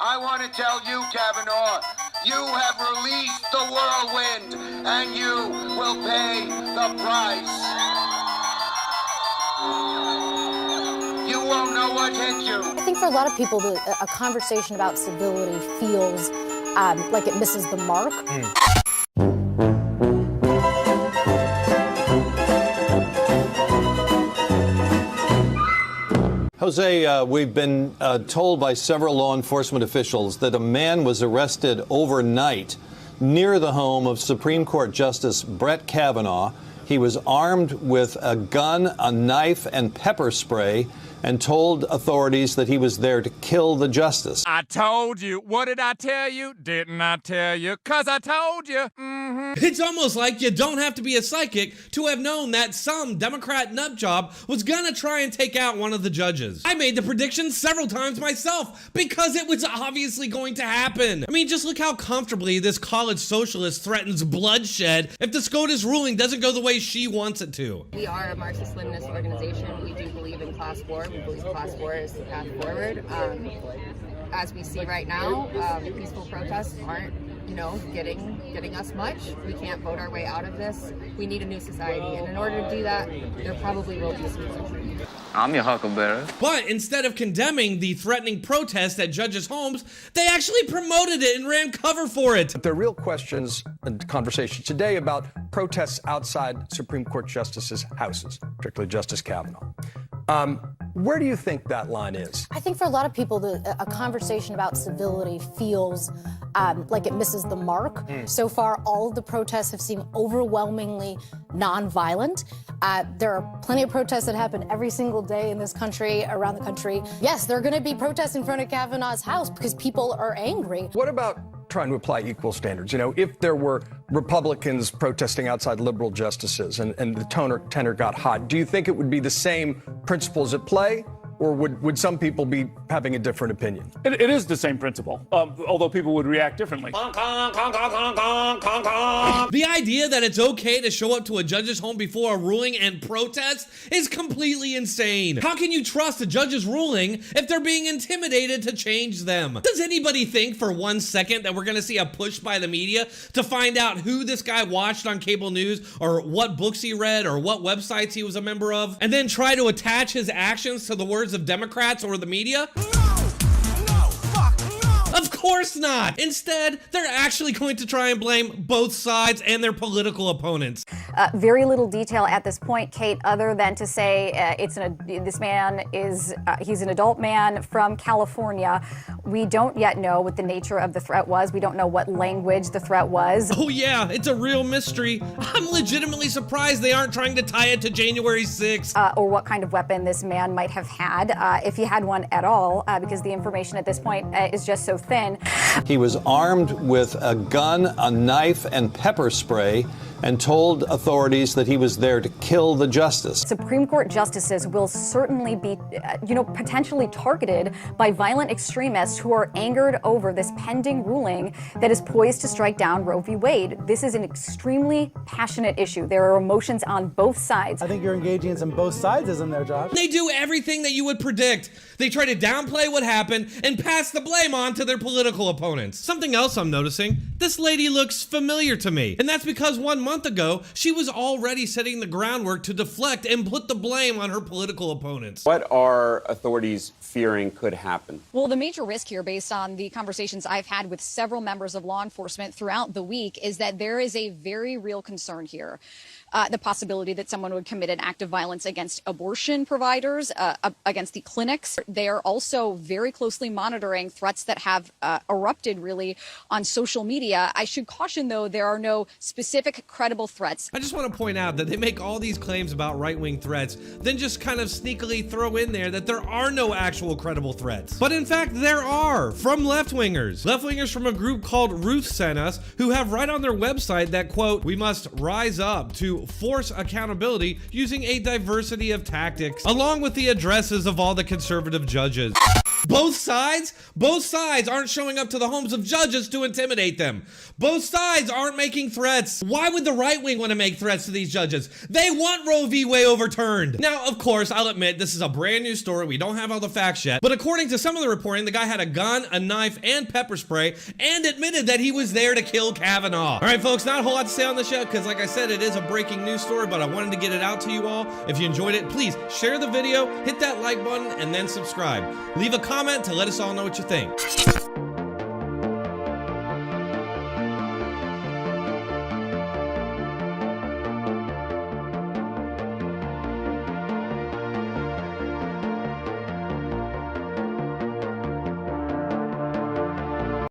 I want to tell you, Kavanaugh, you have released the whirlwind, and you will pay the price. You won't know what hit you. I think for a lot of people, a conversation about civility feels like it misses the mark. Jose, we've been told by several law enforcement officials that a man was arrested overnight near the home of Supreme Court Justice Brett Kavanaugh. He was armed with a gun, a knife, and pepper spray, and told authorities that he was there to kill the justice. I told you. What did I tell you? Didn't I tell you? 'Cause I told you. It's almost like you don't have to be a psychic to have known that some Democrat nutjob was gonna try and take out one of the judges. I made the prediction several times myself because it was obviously going to happen. I mean, just look how comfortably this college socialist threatens bloodshed if the SCOTUS ruling doesn't go the way she wants it to. We are a Marxist-Leninist organization. We do believe in class war. We believe class war is the path forward. As we see right now, peaceful protests aren't, getting us much. We can't vote our way out of this. We need a new society, and in order to do that, there probably will be some censorship. I'm your huckleberry. But instead of condemning the threatening protest at judges' homes, they actually promoted it and ran cover for it. There are real questions and conversations today about protests outside Supreme Court justices' houses, particularly Justice Kavanaugh. Where do you think that line is? I think for a lot of people, a conversation about civility feels like it misses the mark. So far, all of the protests have seemed overwhelmingly nonviolent. There are plenty of protests that happen every single day in this country, around the country. Yes, there are going to be protests in front of Kavanaugh's house because people are angry. What about trying to apply equal standards? If there were Republicans protesting outside liberal justices and the tenor got hot, do you think it would be the same principles at play? Or would some people be having a different opinion? It is the same principle, although people would react differently. The idea that it's okay to show up to a judge's home before a ruling and protest is completely insane. How can you trust a judge's ruling if they're being intimidated to change them? Does anybody think for 1 second that we're gonna see a push by the media to find out who this guy watched on cable news or what books he read or what websites he was a member of, and then try to attach his actions to the words of Democrats or the media? Of course not. Instead, they're actually going to try and blame both sides and their political opponents. Very little detail at this point, Kate, other than to say this man is he's an adult man from California. We don't yet know what the nature of the threat was. We don't know what language the threat was. Oh yeah, it's a real mystery. I'm legitimately surprised they aren't trying to tie it to January 6th. Or what kind of weapon this man might have had, if he had one at all, because the information at this point is just so thin. He was armed with a gun, a knife, and pepper spray, and told authorities that he was there to kill the justice. Supreme Court justices will certainly be, potentially targeted by violent extremists who are angered over this pending ruling that is poised to strike down Roe v. Wade. This is an extremely passionate issue. There are emotions on both sides. I think you're engaging in some both sides-ism there, Josh. They do everything that you would predict. They try to downplay what happened and pass the blame on to their political opponents. Something else I'm noticing, this lady looks familiar to me. And that's because 1 month ago, she was already setting the groundwork to deflect and put the blame on her political opponents. What are authorities fearing could happen? Well, the major risk here, based on the conversations I've had with several members of law enforcement throughout the week, is that there is a very real concern here. The possibility that someone would commit an act of violence against abortion providers, against the clinics. They are also very closely monitoring threats that have erupted really on social media. I should caution, though, there are no specific credible threats. I just want to point out that they make all these claims about right-wing threats, then just kind of sneakily throw in there that there are no actual credible threats. But in fact, there are, from left-wingers. Left-wingers from a group called Ruth sent us, who have right on their website that, quote, "We must rise up to force accountability using a diversity of tactics," along with the addresses of all the conservative judges. Both sides aren't showing up to the homes of judges to intimidate them. Both sides aren't making threats. Why would the right wing want to make threats to these judges? They want Roe v. Wade overturned. Now, of course, I'll admit this is a brand new story. We don't have all the facts yet. But according to some of the reporting, the guy had a gun, a knife, and pepper spray, and admitted that he was there to kill Kavanugh. All right, folks, not a whole lot to say on the show because, like I said, it is a breaking news story, but I wanted to get it out to you all. If you enjoyed it, please share the video, hit that like button, and then subscribe. Leave a comment to let us all know what you think.